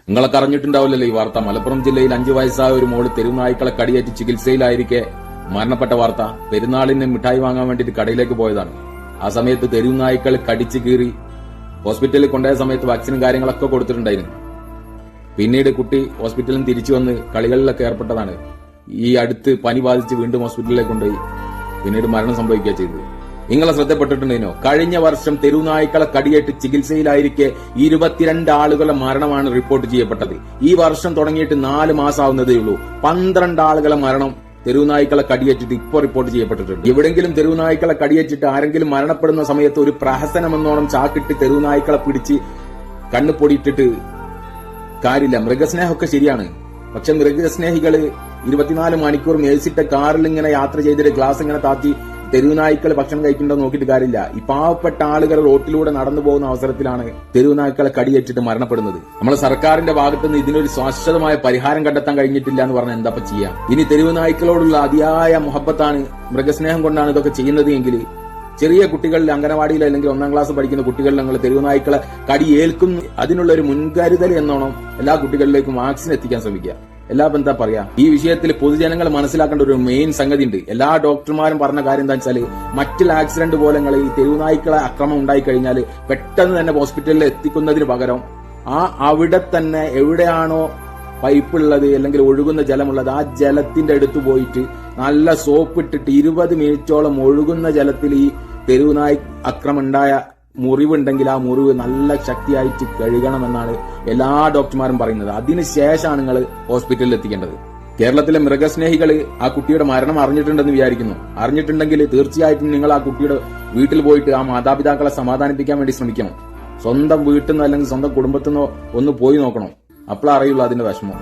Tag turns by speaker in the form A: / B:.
A: നിങ്ങളൊക്കെ അറിഞ്ഞിട്ടുണ്ടാവില്ലല്ലോ ഈ വാർത്ത. മലപ്പുറം ജില്ലയിൽ 5 വയസ്സായ ഒരു മോള് തെരുവുനായ്ക്കളെ കടിയേറ്റ് ചികിത്സയിലായിരിക്കെ മരണപ്പെട്ട വാർത്ത. പെരുന്നാളിന് മിഠായി വാങ്ങാൻ വേണ്ടിയിട്ട് കടയിലേക്ക് പോയതാണ്. ആ സമയത്ത് തെരുവുനായ്ക്കൾ കടിച്ചു കീറി ഹോസ്പിറ്റലിൽ കൊണ്ടുപോയ സമയത്ത് വാക്സിനും കാര്യങ്ങളൊക്കെ കൊടുത്തിട്ടുണ്ടായിരുന്നു. പിന്നീട് കുട്ടി ഹോസ്പിറ്റലിൽ നിന്ന് തിരിച്ചു വന്ന് കളികളിലൊക്കെ ഏർപ്പെട്ടതാണ്. ഈ അടുത്ത് പനി ബാധിച്ച് വീണ്ടും ഹോസ്പിറ്റലിലേക്ക് കൊണ്ടുപോയി പിന്നീട് മരണം സംഭവിക്കുക ചെയ്തത്. നിങ്ങളെ ശ്രദ്ധപ്പെട്ടിട്ടുണ്ടോ? കഴിഞ്ഞ വർഷം തെരുവുനായ്ക്കളെ കടിയേറ്റ് ചികിത്സയിലായിരിക്കെ 22 ആളുകളുടെ മരണമാണ് റിപ്പോർട്ട് ചെയ്യപ്പെട്ടത്. ഈ വർഷം തുടങ്ങിയിട്ട് 4 മാസമാവുന്നതേ ഉള്ളൂ. 12 ആളുകളെ മരണം തെരുവുനായ്ക്കളെ കടിയേറ്റിട്ട് ഇപ്പോൾ റിപ്പോർട്ട് ചെയ്യപ്പെട്ടിട്ടുണ്ട്. എവിടെങ്കിലും തെരുവുനായ്ക്കളെ കടിയേറ്റിട്ട് ആരെങ്കിലും മരണപ്പെടുന്ന സമയത്ത് ഒരു പ്രഹസനമെന്നോണം ചാക്കിട്ട് തെരുവുനായ്ക്കളെ പിടിച്ച് കണ്ണു പൊടിയിട്ടിട്ട് കാര്യമില്ല. മൃഗസ്നേഹമൊക്കെ ശരിയാണ്, പക്ഷെ മൃഗസ്നേഹികള് 24 മണിക്കൂർ മേൽസിട്ട കാറിൽ ഇങ്ങനെ യാത്ര ചെയ്തിട്ട് ഗ്ലാസ് ഇങ്ങനെ താത്തി തെരുവുനായ്ക്കൾ ഭക്ഷണം കഴിക്കണ്ടോ നോക്കിയിട്ട് കാര്യമില്ല. ഈ പാവപ്പെട്ട ആളുകൾ റോട്ടിലൂടെ നടന്നു പോകുന്ന അവസരത്തിലാണ് തെരുവുനായ്ക്കളെ കടിയേറ്റിട്ട് മരണപ്പെടുന്നത്. നമ്മളെ സർക്കാരിന്റെ ഭാഗത്തുനിന്ന് ഇതിനൊരു ശാശ്വതമായ പരിഹാരം കണ്ടെത്താൻ കഴിഞ്ഞിട്ടില്ല എന്ന് പറഞ്ഞാൽ എന്താ ചെയ്യാം? ഇനി തെരുവുനായ്ക്കളോടുള്ള അതിയായ മുഹബത്താണ്, മൃഗസ്നേഹം കൊണ്ടാണ് ഇതൊക്കെ ചെയ്യുന്നത് എങ്കിൽ ചെറിയ കുട്ടികളിൽ അംഗനവാടിയിൽ അല്ലെങ്കിൽ 1ാം ക്ലാസ് പഠിക്കുന്ന കുട്ടികളിൽ നിങ്ങൾ തെരുവുനായ്ക്കളെ കടിയേൽക്കുന്നു, അതിനുള്ള ഒരു മുൻകരുതൽ എന്നോണം എല്ലാ കുട്ടികളിലേക്കും വാക്സിൻ എത്തിക്കാൻ ശ്രമിക്കുക. എന്താ പറയാ, ഈ വിഷയത്തിൽ പൊതുജനങ്ങൾ മനസ്സിലാക്കേണ്ട ഒരു മെയിൻ സംഗതി ഉണ്ട്. എല്ലാ ഡോക്ടർമാരും പറഞ്ഞ കാര്യം എന്താ വെച്ചാൽ മറ്റുള്ള ആക്സിഡന്റ് പോലെ ഈ തെരുവുനായ്ക്കളെ അക്രമം ഉണ്ടായി കഴിഞ്ഞാൽ പെട്ടെന്ന് തന്നെ ഹോസ്പിറ്റലിൽ എത്തിക്കുന്നതിന് പകരം അവിടെ തന്നെ എവിടെയാണോ പൈപ്പുള്ളത് അല്ലെങ്കിൽ ഒഴുകുന്ന ജലമുള്ളത് ആ ജലത്തിന്റെ അടുത്ത് പോയിട്ട് നല്ല സോപ്പ് ഇട്ടിട്ട് 20 മിനിറ്റോളം ഒഴുകുന്ന ജലത്തിൽ ഈ തെരുവുനായ് അക്രമം ഉണ്ടായ മുറിവുണ്ടെങ്കിൽ ആ മുറിവ് നല്ല ശക്തിയായിട്ട് കഴുകണമെന്നാണ് എല്ലാ ഡോക്ടർമാരും പറയുന്നത്. അതിനുശേഷമാണ് നിങ്ങൾ ഹോസ്പിറ്റലിൽ എത്തിക്കേണ്ടത്. കേരളത്തിലെ മൃഗസ്നേഹികൾ ആ കുട്ടിയുടെ മരണം അറിഞ്ഞിട്ടുണ്ടെന്ന് വിചാരിക്കുന്നു. അറിഞ്ഞിട്ടുണ്ടെങ്കിൽ തീർച്ചയായിട്ടും നിങ്ങൾ ആ കുട്ടിയുടെ വീട്ടിൽ പോയിട്ട് ആ മാതാപിതാക്കളെ സമാധാനിപ്പിക്കാൻ വേണ്ടി ശ്രമിക്കണം. സ്വന്തം വീട്ടിൽ നിന്നോ അല്ലെങ്കിൽ സ്വന്തം കുടുംബത്തിൽ നിന്നോ ഒന്ന് പോയി നോക്കണം. അപ്പോഴേ അറിയുള്ളൂ അതിന്റെ വിഷമം.